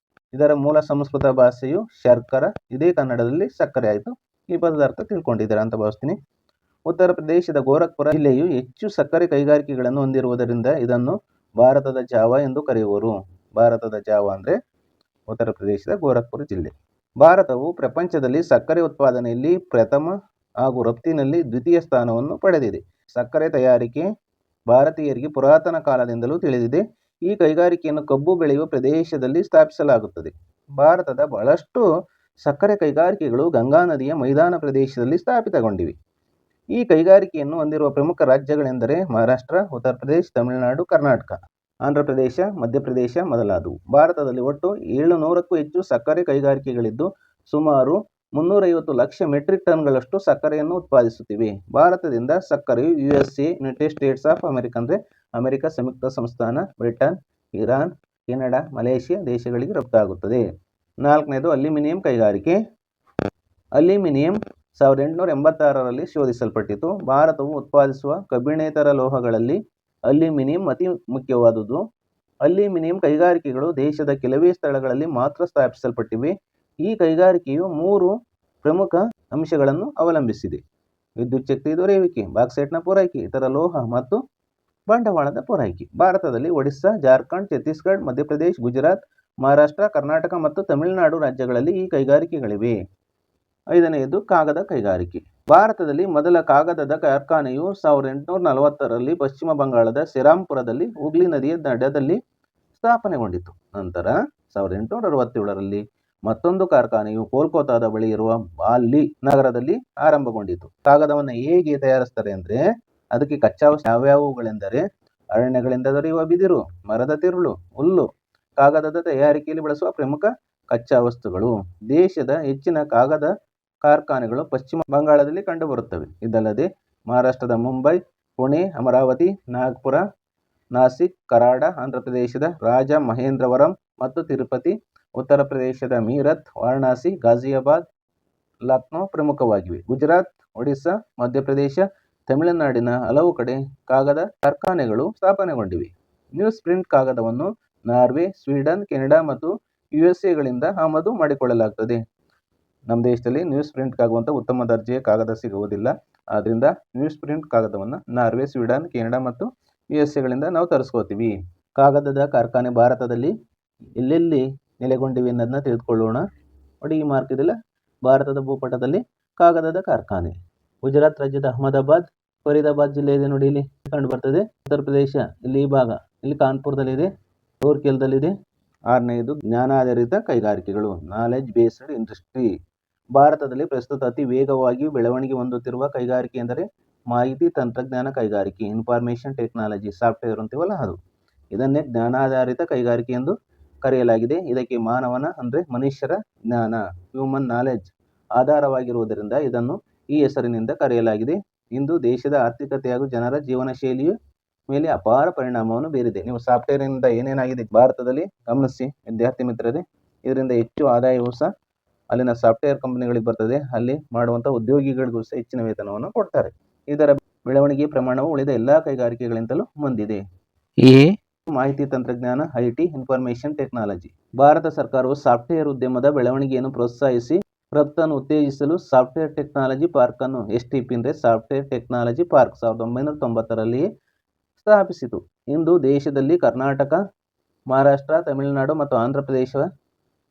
ಇದರ ಮೂಲ ಸಂಸ್ಕೃತ ಭಾಷೆಯು ಶರ್ಕರ, ಇದೇ ಕನ್ನಡದಲ್ಲಿ ಸಕ್ಕರೆ ಆಯಿತು. ಈ ಪದದ ಅರ್ಥ ತಿಳ್ಕೊಂಡಿದ್ದೀರಾ ಅಂತ ಭಾವಿಸ್ತೀನಿ. ಉತ್ತರ ಪ್ರದೇಶದ ಗೋರಖ್ಪುರ ಜಿಲ್ಲೆಯು ಹೆಚ್ಚು ಸಕ್ಕರೆ ಕೈಗಾರಿಕೆಗಳನ್ನು ಹೊಂದಿರುವುದರಿಂದ ಇದನ್ನು ಭಾರತದ ಜಾವ ಎಂದು ಕರೆಯುವರು. ಭಾರತದ ಜಾವ ಅಂದರೆ ಉತ್ತರ ಪ್ರದೇಶದ ಗೋರಖ್ಪುರ ಜಿಲ್ಲೆ. ಭಾರತವು ಪ್ರಪಂಚದಲ್ಲಿ ಸಕ್ಕರೆ ಉತ್ಪಾದನೆಯಲ್ಲಿ ಪ್ರಥಮ ಹಾಗೂ ರಫ್ತಿನಲ್ಲಿ ದ್ವಿತೀಯ ಸ್ಥಾನವನ್ನು ಪಡೆದಿದೆ. ಸಕ್ಕರೆ ತಯಾರಿಕೆ ಭಾರತೀಯರಿಗೆ ಪುರಾತನ ಕಾಲದಿಂದಲೂ ತಿಳಿದಿದೆ. ಈ ಕೈಗಾರಿಕೆಯನ್ನು ಕಬ್ಬು ಬೆಳೆಯುವ ಪ್ರದೇಶದಲ್ಲಿ ಸ್ಥಾಪಿಸಲಾಗುತ್ತದೆ. ಭಾರತದ ಬಹಳಷ್ಟು ಸಕ್ಕರೆ ಕೈಗಾರಿಕೆಗಳು ಗಂಗಾ ನದಿಯ ಮೈದಾನ ಪ್ರದೇಶದಲ್ಲಿ ಸ್ಥಾಪಿತಗೊಂಡಿವೆ. ಈ ಕೈಗಾರಿಕೆಯನ್ನು ಹೊಂದಿರುವ ಪ್ರಮುಖ ರಾಜ್ಯಗಳೆಂದರೆ ಮಹಾರಾಷ್ಟ್ರ, ಉತ್ತರ ಪ್ರದೇಶ, ತಮಿಳುನಾಡು, ಕರ್ನಾಟಕ, ಆಂಧ್ರ ಪ್ರದೇಶ, ಮಧ್ಯಪ್ರದೇಶ ಮೊದಲಾದವು. ಭಾರತದಲ್ಲಿ ಒಟ್ಟು 700ಕ್ಕೂ ಹೆಚ್ಚು ಸಕ್ಕರೆ ಕೈಗಾರಿಕೆಗಳಿದ್ದು, ಸುಮಾರು 350 ಲಕ್ಷ ಮೆಟ್ರಿಕ್ ಟನ್ಗಳಷ್ಟು ಸಕ್ಕರೆಯನ್ನು ಉತ್ಪಾದಿಸುತ್ತಿವೆ. ಭಾರತದಿಂದ ಸಕ್ಕರೆಯು USA, United States of America ಅಂದರೆ ಅಮೆರಿಕ ಸಂಯುಕ್ತ ಸಂಸ್ಥಾನ, ಬ್ರಿಟನ್, ಇರಾನ್, ಕೆನಡಾ, ಮಲೇಷಿಯಾ ದೇಶಗಳಿಗೆ ರಫ್ತಾಗುತ್ತದೆ. ನಾಲ್ಕನೇದು ಅಲ್ಯೂಮಿನಿಯಂ ಕೈಗಾರಿಕೆ. ಅಲ್ಯೂಮಿನಿಯಂ 1886ರಲ್ಲಿ ಶೋಧಿಸಲ್ಪಟ್ಟಿತು. ಭಾರತವು ಉತ್ಪಾದಿಸುವ ಕಬ್ಬಿಣೇತರ ಲೋಹಗಳಲ್ಲಿ ಅಲ್ಯೂಮಿನಿಯಂ ಅತಿ ಮುಖ್ಯವಾದುದು. ಅಲ್ಯೂಮಿನಿಯಂ ಕೈಗಾರಿಕೆಗಳು ದೇಶದ ಕೆಲವೇ ಸ್ಥಳಗಳಲ್ಲಿ ಮಾತ್ರ ಸ್ಥಾಪಿಸಲ್ಪಟ್ಟಿವೆ. ಈ ಕೈಗಾರಿಕೆಯು 3 ಪ್ರಮುಖ ಅಂಶಗಳನ್ನು ಅವಲಂಬಿಸಿದೆ: ವಿದ್ಯುತ್ ಶಕ್ತಿ ದೊರೆಯುವಿಕೆ, ಬಾಕ್ಸೈಟ್ನ ಪೂರೈಕೆ, ಇತರ ಲೋಹ ಮತ್ತು ಬಂಡವಾಳದ ಪೂರೈಕೆ. ಭಾರತದಲ್ಲಿ ಒಡಿಶಾ, ಜಾರ್ಖಂಡ್, ಛತ್ತೀಸ್ಗಢ, ಮಧ್ಯಪ್ರದೇಶ, ಗುಜರಾತ್, ಮಹಾರಾಷ್ಟ್ರ, ಕರ್ನಾಟಕ ಮತ್ತು ತಮಿಳುನಾಡು ರಾಜ್ಯಗಳಲ್ಲಿ ಈ ಕೈಗಾರಿಕೆಗಳಿವೆ. ಐದನೆಯದು ಕಾಗದ ಕೈಗಾರಿಕೆ. ಭಾರತದಲ್ಲಿ ಮೊದಲ ಕಾಗದದ ಕಾರ್ಖಾನೆಯು 1840ರಲ್ಲಿ ಪಶ್ಚಿಮ ಬಂಗಾಳದ ಶ್ರೀರಾಂಪುರದಲ್ಲಿ ಹುಗ್ಲಿ ನದಿಯ ದಡದಲ್ಲಿ ಸ್ಥಾಪನೆಗೊಂಡಿತು. ನಂತರ 1867ರಲ್ಲಿ ಮತ್ತೊಂದು ಕಾರ್ಖಾನೆಯು ಕೋಲ್ಕತ್ತಾದ ಬಳಿ ಇರುವ ಬಾಲಿ ನಗರದಲ್ಲಿ ಆರಂಭಗೊಂಡಿತು. ಕಾಗದವನ್ನು ಹೇಗೆ ತಯಾರಿಸ್ತಾರೆ ಅಂದರೆ, ಅದಕ್ಕೆ ಕಚ್ಚಾ ವಸ್ತು ಯಾವ್ಯಾವುಗಳೆಂದರೆ ಅರಣ್ಯಗಳಿಂದ ದೊರೆಯುವ ಬಿದಿರು, ಮರದ ತಿರುಳು, ಹುಲ್ಲು ಕಾಗದದ ತಯಾರಿಕೆಯಲ್ಲಿ ಬಳಸುವ ಪ್ರಮುಖ ಕಚ್ಚಾ ವಸ್ತುಗಳು. ದೇಶದ ಹೆಚ್ಚಿನ ಕಾಗದ ಕಾರ್ಖಾನೆಗಳು ಪಶ್ಚಿಮ ಬಂಗಾಳದಲ್ಲಿ ಕಂಡುಬರುತ್ತವೆ. ಇದಲ್ಲದೆ ಮಹಾರಾಷ್ಟ್ರದ ಮುಂಬೈ, ಪುಣೆ, ಅಮರಾವತಿ, ನಾಗ್ಪುರ, ನಾಸಿಕ್, ಕರಾಡ, ಆಂಧ್ರ ಪ್ರದೇಶದ ರಾಜಮಹೇಂದ್ರವರಂ ಮತ್ತು ತಿರುಪತಿ, ಉತ್ತರ ಪ್ರದೇಶದ ಮೀರತ್, ವಾರಣಾಸಿ, ಗಾಜಿಯಾಬಾದ್, ಲಕ್ನೋ ಪ್ರಮುಖವಾಗಿವೆ. ಗುಜರಾತ್, ಒಡಿಶಾ, ಮಧ್ಯಪ್ರದೇಶ, ತಮಿಳುನಾಡಿನ ಹಲವು ಕಡೆ ಕಾಗದ ಕಾರ್ಖಾನೆಗಳು ಸ್ಥಾಪನೆಗೊಂಡಿವೆ. ನ್ಯೂಸ್ ಪ್ರಿಂಟ್ ಕಾಗದವನ್ನು ನಾರ್ವೆ, ಸ್ವೀಡನ್, ಕೆನಡಾ ಮತ್ತು USA ಆಮದು ಮಾಡಿಕೊಳ್ಳಲಾಗುತ್ತದೆ. ನಮ್ಮ ದೇಶದಲ್ಲಿ ನ್ಯೂಸ್ ಪ್ರಿಂಟ್ ಆಗುವಂಥ ಉತ್ತಮ ದರ್ಜೆಯ ಕಾಗದ ಸಿಗುವುದಿಲ್ಲ. ಆದ್ದರಿಂದ ನ್ಯೂಸ್ ಪ್ರಿಂಟ್ ಕಾಗದವನ್ನು ನಾರ್ವೆ, ಸ್ವೀಡನ್, ಕೆನಡಾ ಮತ್ತು USA ನಾವು ತರಿಸ್ಕೋತೀವಿ. ಕಾಗದದ ಕಾರ್ಖಾನೆ ಭಾರತದಲ್ಲಿ ಎಲ್ಲೆಲ್ಲಿ ನೆಲೆಗೊಂಡಿವೆ ಅನ್ನೋದನ್ನ ತಿಳಿದುಕೊಳ್ಳೋಣ. ನೋಡಿ, ಈ ಮಾರ್ಕ್ ಇದೆಲ್ಲ ಭಾರತದ ಭೂಪಟದಲ್ಲಿ ಕಾಗದದ ಕಾರ್ಖಾನೆ. ಗುಜರಾತ್ ರಾಜ್ಯದ ಅಹಮದಾಬಾದ್, ಫರೀದಾಬಾದ್ ಜಿಲ್ಲೆ ಇದೆ ನೋಡಿ, ಇಲ್ಲಿ ಕಂಡು ಬರ್ತದೆ. ಉತ್ತರ ಪ್ರದೇಶ ಇಲ್ಲಿ ಈ ಭಾಗ, ಇಲ್ಲಿ ಕಾನ್ಪುರದಲ್ಲಿದೆ, ರೂರ್ಕೆಲ್ದಲ್ಲಿದೆ. 6ನೇದು ಜ್ಞಾನಾಧಾರಿತ ಕೈಗಾರಿಕೆಗಳು, ನಾಲೆಜ್ ಬೇಸ್ಡ್ ಇಂಡಸ್ಟ್ರಿ. ಭಾರತದಲ್ಲಿ ಪ್ರಸ್ತುತ ಅತಿ ವೇಗವಾಗಿ ಬೆಳವಣಿಗೆ ಹೊಂದುತ್ತಿರುವ ಕೈಗಾರಿಕೆ ಎಂದರೆ ಮಾಹಿತಿ ತಂತ್ರಜ್ಞಾನ ಕೈಗಾರಿಕೆ, ಇನ್ಫಾರ್ಮೇಷನ್ ಟೆಕ್ನಾಲಜಿ, ಸಾಫ್ಟ್ವೇರ್ ಅಂತೀವಲ್ಲ ಅದು. ಇದನ್ನೇ ಜ್ಞಾನಾಧಾರಿತ ಕೈಗಾರಿಕೆ ಎಂದು ಕರೆಯಲಾಗಿದೆ. ಇದಕ್ಕೆ ಮಾನವನ ಅಂದರೆ ಮನುಷ್ಯರ ಜ್ಞಾನ, ಹ್ಯೂಮನ್ ನಾಲೆಡ್ಜ್ ಆಧಾರವಾಗಿರುವುದರಿಂದ ಇದನ್ನು ಈ ಹೆಸರಿನಿಂದ ಕರೆಯಲಾಗಿದೆ. ಇಂದು ದೇಶದ ಆರ್ಥಿಕತೆ ಹಾಗೂ ಜನರ ಜೀವನ ಶೈಲಿಯ ಮೇಲೆ ಅಪಾರ ಪರಿಣಾಮವನ್ನು ಬೀರಿದೆ. ನೀವು ಸಾಫ್ಟ್ವೇರ್ನಿಂದ ಏನೇನಾಗಿದೆ ಭಾರತದಲ್ಲಿ ಗಮನಿಸಿ ವಿದ್ಯಾರ್ಥಿ ಮಿತ್ರರೇ. ಇದರಿಂದ ಹೆಚ್ಚು ಆದಾಯವೂ ಸಹ ಅಲ್ಲಿನ ಸಾಫ್ಟ್ವೇರ್ ಕಂಪನಿಗಳಿಗೆ ಬರ್ತದೆ. ಅಲ್ಲಿ ಮಾಡುವಂಥ ಉದ್ಯೋಗಿಗಳಿಗೂ ಸಹ ಹೆಚ್ಚಿನ ವೇತನವನ್ನು ಕೊಡ್ತಾರೆ. ಇದರ ಬೆಳವಣಿಗೆ ಪ್ರಮಾಣವು ಉಳಿದ ಎಲ್ಲ ಕೈಗಾರಿಕೆಗಳಿಂದಲೂ ಮುಂದಿದೆ. ಮಾಹಿತಿ ತಂತ್ರಜ್ಞಾನ, IT, ಇನ್ಫಾರ್ಮೇಷನ್ ಟೆಕ್ನಾಲಜಿ. ಭಾರತ ಸರ್ಕಾರವು ಸಾಫ್ಟ್ವೇರ್ ಉದ್ಯಮದ ಬೆಳವಣಿಗೆಯನ್ನು ಪ್ರೋತ್ಸಾಹಿಸಿ ರಫ್ತನ್ನು ಉತ್ತೇಜಿಸಲು ಸಾಫ್ಟ್ವೇರ್ ಟೆಕ್ನಾಲಜಿ ಪಾರ್ಕ್ ಅನ್ನು STP ಅಂದರೆ ಸಾಫ್ಟ್ವೇರ್ ಟೆಕ್ನಾಲಜಿ ಪಾರ್ಕ್ 1990ರಲ್ಲಿ ಸ್ಥಾಪಿಸಿತು. ಇಂದು ದೇಶದಲ್ಲಿ ಕರ್ನಾಟಕ, ಮಹಾರಾಷ್ಟ್ರ, ತಮಿಳುನಾಡು ಮತ್ತು ಆಂಧ್ರ ಪ್ರದೇಶ,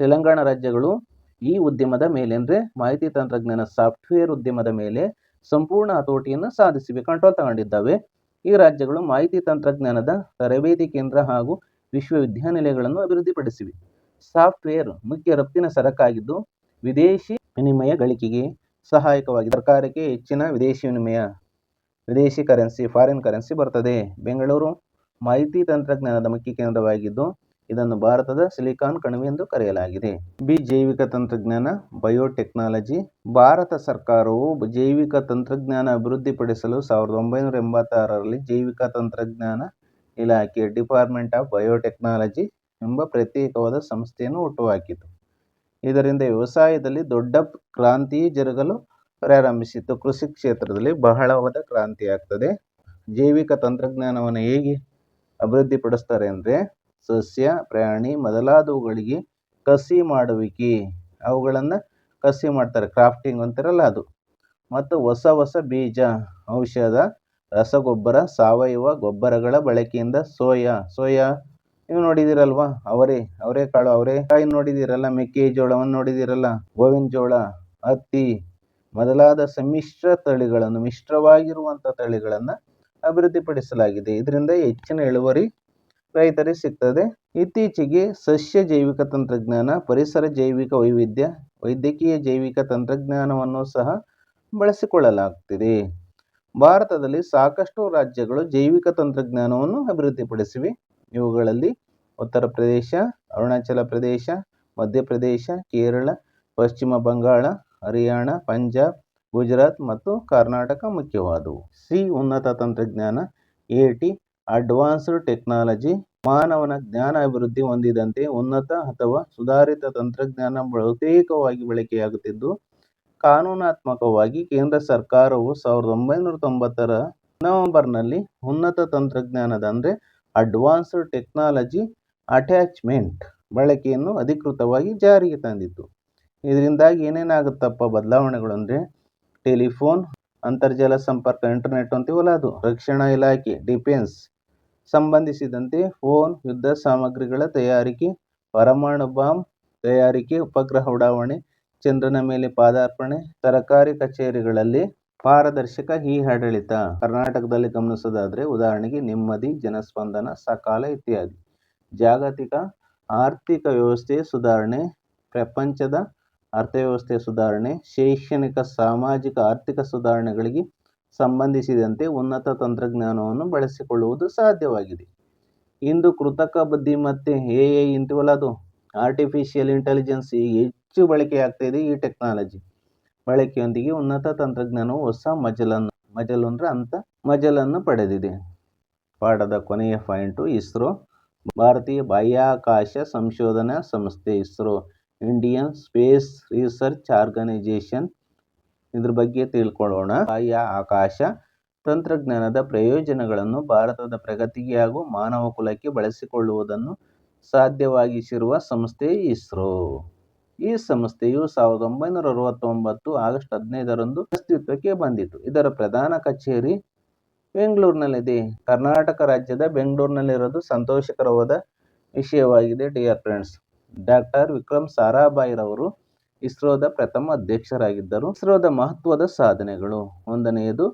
ತೆಲಂಗಾಣ ರಾಜ್ಯಗಳು ಈ ಉದ್ಯಮದ ಮೇಲೆ ಅಂದರೆ ಮಾಹಿತಿ ತಂತ್ರಜ್ಞಾನ ಸಾಫ್ಟ್ವೇರ್ ಉದ್ಯಮದ ಮೇಲೆ ಸಂಪೂರ್ಣ ಹತೋಟಿಯನ್ನು ಸಾಧಿಸಿವೆ, ಕಂಟ್ರೋಲ್ ತಗೊಂಡಿದ್ದಾವೆ. ಈ ರಾಜ್ಯಗಳು ಮಾಹಿತಿ ತಂತ್ರಜ್ಞಾನದ ತರಬೇತಿ ಕೇಂದ್ರ ಹಾಗೂ ವಿಶ್ವವಿದ್ಯಾನಿಲಯಗಳನ್ನು ಅಭಿವೃದ್ಧಿಪಡಿಸಿವೆ. ಸಾಫ್ಟ್ವೇರ್ ಮುಖ್ಯ ರಫ್ತಿನ ಸರಕಾಗಿದ್ದು ವಿದೇಶಿ ವಿನಿಮಯ ಗಳಿಕೆಗೆ ಸಹಾಯಕವಾಗಿದೆ. ಸರ್ಕಾರಕ್ಕೆ ಹೆಚ್ಚಿನ ವಿದೇಶಿ ಕರೆನ್ಸಿ, ಫಾರಿನ್ ಕರೆನ್ಸಿ ಬರ್ತದೆ. ಬೆಂಗಳೂರು ಮಾಹಿತಿ ತಂತ್ರಜ್ಞಾನದ ಮುಖ್ಯ ಕೇಂದ್ರವಾಗಿದ್ದು ಇದನ್ನು ಭಾರತದ ಸಿಲಿಕಾನ್ ಕಣಿವೆ ಎಂದು ಕರೆಯಲಾಗಿದೆ. ಜೈವಿಕ ತಂತ್ರಜ್ಞಾನ, ಬಯೋಟೆಕ್ನಾಲಜಿ. ಭಾರತ ಸರ್ಕಾರವು ಜೈವಿಕ ತಂತ್ರಜ್ಞಾನ ಅಭಿವೃದ್ಧಿಪಡಿಸಲು 1986ರಲ್ಲಿ ಜೈವಿಕ ತಂತ್ರಜ್ಞಾನ ಇಲಾಖೆ ಡಿಪಾರ್ಟ್ಮೆಂಟ್ ಆಫ್ ಬಯೋಟೆಕ್ನಾಲಜಿ ಎಂಬ ಪ್ರತ್ಯೇಕವಾದ ಸಂಸ್ಥೆಯನ್ನು ಹುಟ್ಟುಹಾಕಿತು. ಇದರಿಂದ ವ್ಯವಸಾಯದಲ್ಲಿ ದೊಡ್ಡ ಕ್ರಾಂತಿ ಜರುಗಲು ಪ್ರಾರಂಭಿಸಿತು. ಕೃಷಿ ಕ್ಷೇತ್ರದಲ್ಲಿ ಬಹಳವಾದ ಕ್ರಾಂತಿ ಆಗ್ತದೆ. ಜೈವಿಕ ತಂತ್ರಜ್ಞಾನವನ್ನು ಹೇಗೆ ಅಭಿವೃದ್ಧಿಪಡಿಸ್ತಾರೆ ಅಂದರೆ ಸಸ್ಯ, ಪ್ರಾಣಿ ಮೊದಲಾದವುಗಳಿಗೆ ಕಸಿ ಮಾಡುವಿಕೆ, ಅವುಗಳನ್ನು ಕಸಿ ಮಾಡ್ತಾರೆ, ಕ್ರಾಫ್ಟಿಂಗ್ ಅಂತಾರಲ್ಲ ಅದು. ಮತ್ತು ಹೊಸ ಬೀಜ, ಔಷಧ, ರಸಗೊಬ್ಬರ, ಸಾವಯವ ಗೊಬ್ಬರಗಳ ಬಳಕೆಯಿಂದ ಸೋಯಾ ನೀವು ನೋಡಿದಿರಲ್ವಾ, ಅವರೆಕಾಯಿ ನೋಡಿದಿರಲ್ಲ, ಮೆಕ್ಕೆಜೋಳವನ್ನು ನೋಡಿದಿರಲ್ಲ, ಗೋವಿನ ಜೋಳ, ಹತ್ತಿ ಮೊದಲಾದ ಮಿಶ್ರವಾಗಿರುವಂಥ ತಳಿಗಳನ್ನು ಅಭಿವೃದ್ಧಿಪಡಿಸಲಾಗಿದೆ. ಇದರಿಂದ ಹೆಚ್ಚಿನ ಇಳುವರಿ ರೈತರಿಗೆ ಸಿಗ್ತದೆ. ಇತ್ತೀಚೆಗೆ ಸಸ್ಯ ಜೈವಿಕ ತಂತ್ರಜ್ಞಾನ, ಪರಿಸರ ಜೈವಿಕ ವೈವಿಧ್ಯ, ವೈದ್ಯಕೀಯ ಜೈವಿಕ ತಂತ್ರಜ್ಞಾನವನ್ನು ಸಹ ಬಳಸಿಕೊಳ್ಳಲಾಗುತ್ತಿದೆ. ಭಾರತದಲ್ಲಿ ಸಾಕಷ್ಟು ರಾಜ್ಯಗಳು ಜೈವಿಕ ತಂತ್ರಜ್ಞಾನವನ್ನು ಅಭಿವೃದ್ಧಿಪಡಿಸಿವೆ. ಇವುಗಳಲ್ಲಿ ಉತ್ತರ ಪ್ರದೇಶ, ಅರುಣಾಚಲ ಪ್ರದೇಶ, ಮಧ್ಯಪ್ರದೇಶ, ಕೇರಳ, ಪಶ್ಚಿಮ ಬಂಗಾಳ, ಹರಿಯಾಣ, ಪಂಜಾಬ್, ಗುಜರಾತ್ ಮತ್ತು ಕರ್ನಾಟಕ ಮುಖ್ಯವಾದವು. ಉನ್ನತ ತಂತ್ರಜ್ಞಾನ, AT ಅಡ್ವಾನ್ಸ್ಡ್ ಟೆಕ್ನಾಲಜಿ. ಮಾನವನ ಜ್ಞಾನ ಅಭಿವೃದ್ಧಿ ಹೊಂದಿದಂತೆ ಉನ್ನತ ಅಥವಾ ಸುಧಾರಿತ ತಂತ್ರಜ್ಞಾನ ಬಹುತೇಕವಾಗಿ ಬಳಕೆಯಾಗುತ್ತಿದ್ದು ಕಾನೂನಾತ್ಮಕವಾಗಿ ಕೇಂದ್ರ ಸರ್ಕಾರವು 1990ರ ನವೆಂಬರ್ನಲ್ಲಿ ಉನ್ನತ ತಂತ್ರಜ್ಞಾನದ ಅಂದರೆ ಅಡ್ವಾನ್ಸ್ಡ್ ಟೆಕ್ನಾಲಜಿ ಅಟ್ಯಾಚ್ಮೆಂಟ್ ಬಳಕೆಯನ್ನು ಅಧಿಕೃತವಾಗಿ ಜಾರಿಗೆ ತಂದಿತ್ತು. ಇದರಿಂದಾಗಿ ಏನೇನಾಗುತ್ತಪ್ಪ ಬದಲಾವಣೆಗಳು ಅಂದರೆ ಟೆಲಿಫೋನ್, ಅಂತರ್ಜಾಲ ಸಂಪರ್ಕ, ಇಂಟರ್ನೆಟ್ ಅಂತೀವಲ್ಲ ಅದು, ರಕ್ಷಣಾ ಇಲಾಖೆ, ಡಿಫೆನ್ಸ್ ಸಂಬಂಧಿಸಿದಂತೆ ಫೋನ್, ಯುದ್ಧ ಸಾಮಗ್ರಿಗಳ ತಯಾರಿಕೆ, ಪರಮಾಣು ಬಾಂಬ್ ತಯಾರಿಕೆ, ಉಪಗ್ರಹ ಉಡಾವಣೆ, ಚಂದ್ರನ ಮೇಲೆ ಪಾದಾರ್ಪಣೆ, ಸರ್ಕಾರಿ ಕಚೇರಿಗಳಲ್ಲಿ ಪಾರದರ್ಶಕ ಆಡಳಿತ. ಕರ್ನಾಟಕದಲ್ಲಿ ಗಮನಿಸೋದಾದರೆ ಉದಾಹರಣೆಗೆ ನೆಮ್ಮದಿ, ಜನಸ್ಪಂದನ, ಸಕಾಲ ಇತ್ಯಾದಿ. ಜಾಗತಿಕ ಆರ್ಥಿಕ ವ್ಯವಸ್ಥೆ ಸುಧಾರಣೆ, ಪ್ರಪಂಚದ ಅರ್ಥವ್ಯವಸ್ಥೆ ಸುಧಾರಣೆ, ಶೈಕ್ಷಣಿಕ, ಸಾಮಾಜಿಕ, ಆರ್ಥಿಕ ಸುಧಾರಣೆಗಳಿಗೆ ಸಂಬಂಧಿಸಿದಂತೆ ಉನ್ನತ ತಂತ್ರಜ್ಞಾನವನ್ನು ಬಳಸಿಕೊಳ್ಳುವುದು ಸಾಧ್ಯವಾಗಿದೆ. ಇಂದು ಕೃತಕ ಬುದ್ಧಿಮತ್ತೆ AI ಅಂತೀವಲ್ಲ ಅದು, ಆರ್ಟಿಫಿಷಿಯಲ್ ಇಂಟೆಲಿಜೆನ್ಸ್ ಹೆಚ್ಚು ಬಳಕೆಯಾಗ್ತಾ ಇದೆ. ಈ ಟೆಕ್ನಾಲಜಿ ಬಳಕೆಯೊಂದಿಗೆ ಉನ್ನತ ತಂತ್ರಜ್ಞಾನವು ಹೊಸ ಮಜಲನ್ನು ಪಡೆದಿದೆ. ಪಾಠದ ಕೊನೆಯ ಪಾಯಿಂಟು ಇಸ್ರೋ, ಭಾರತೀಯ ಬಾಹ್ಯಾಕಾಶ ಸಂಶೋಧನಾ ಸಂಸ್ಥೆ. ISRO Indian space research organisation. ಇದ್ರ ಬಗ್ಗೆ ತಿಳ್ಕೊಳ್ಳೋಣ. ಬಾಹ್ಯಾಕಾಶ ತಂತ್ರಜ್ಞಾನದ ಪ್ರಯೋಜನಗಳನ್ನು ಭಾರತದ ಪ್ರಗತಿಗೆ ಹಾಗೂ ಮಾನವ ಕುಲಕ್ಕೆ ಬಳಸಿಕೊಳ್ಳುವುದನ್ನು ಸಾಧ್ಯವಾಗಿಸಿರುವ ಸಂಸ್ಥೆ ಇಸ್ರೋ. ಈ ಸಂಸ್ಥೆಯು 1969 ಆಗಸ್ಟ್ 15ರಂದು ಅಸ್ತಿತ್ವಕ್ಕೆ ಬಂದಿತು. ಇದರ ಪ್ರಧಾನ ಕಚೇರಿ ಬೆಂಗಳೂರಿನಲ್ಲಿದೆ. ಕರ್ನಾಟಕ ರಾಜ್ಯದ ಬೆಂಗಳೂರಿನಲ್ಲಿರೋದು ಸಂತೋಷಕರವಾದ ವಿಷಯವಾಗಿದೆ. Dear friends, doctor Vikram Sarabhai ರವರು ಇಸ್ರೋದ ಪ್ರಥಮ ಅಧ್ಯಕ್ಷರಾಗಿದ್ದರು. ಇಸ್ರೋದ ಮಹತ್ವದ ಸಾಧನೆಗಳು: 1ನೇದು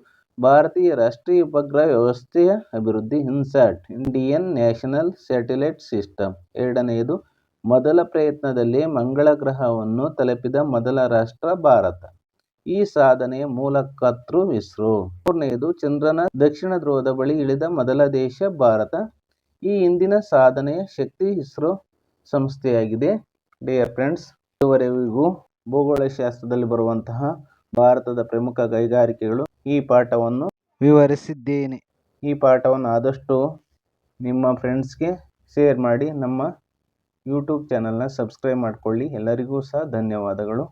ಭಾರತೀಯ ರಾಷ್ಟ್ರೀಯ ಉಪಗ್ರಹ ವ್ಯವಸ್ಥೆಯ ಅಭಿವೃದ್ಧಿ. INSAT, Indian national satellite system. ಎರಡನೆಯದು, ಮೊದಲ ಪ್ರಯತ್ನದಲ್ಲೇ ಮಂಗಳ ಗ್ರಹವನ್ನು ತಲುಪಿದ ಮೊದಲ ರಾಷ್ಟ್ರ ಭಾರತ. ಈ ಸಾಧನೆಯ ಮೂಲ ಕರ್ತೃ ಇಸ್ರೋ. ಮೂರನೆಯದು, ಚಂದ್ರನ ದಕ್ಷಿಣ ಧ್ರುವದ ಬಳಿ ಇಳಿದ ಮೊದಲ ದೇಶ ಭಾರತ. ಈ ಹಿಂದಿನ ಸಾಧನೆಯ ಶಕ್ತಿ ಇಸ್ರೋ ಸಂಸ್ಥೆಯಾಗಿದೆ. ಡಿಯರ್ ಫ್ರೆಂಡ್ಸ್, ಇದುವರೆಗೂ ಭೂಗೋಳಶಾಸ್ತ್ರದಲ್ಲಿ ಬರುವಂತಹ ಭಾರತದ ಪ್ರಮುಖ ಕೈಗಾರಿಕೆಗಳು ಈ ಪಾಠವನ್ನು ವಿವರಿಸಿದ್ದೇನೆ. ಈ ಪಾಠವನ್ನು ಆದಷ್ಟು ನಿಮ್ಮ ಫ್ರೆಂಡ್ಸ್ಗೆ ಶೇರ್ ಮಾಡಿ. ನಮ್ಮ ಯೂಟ್ಯೂಬ್ ಚಾನಲ್ನ ಸಬ್ಸ್ಕ್ರೈಬ್ ಮಾಡಿಕೊಳ್ಳಿ. ಎಲ್ಲರಿಗೂ ಸಹ ಧನ್ಯವಾದಗಳು.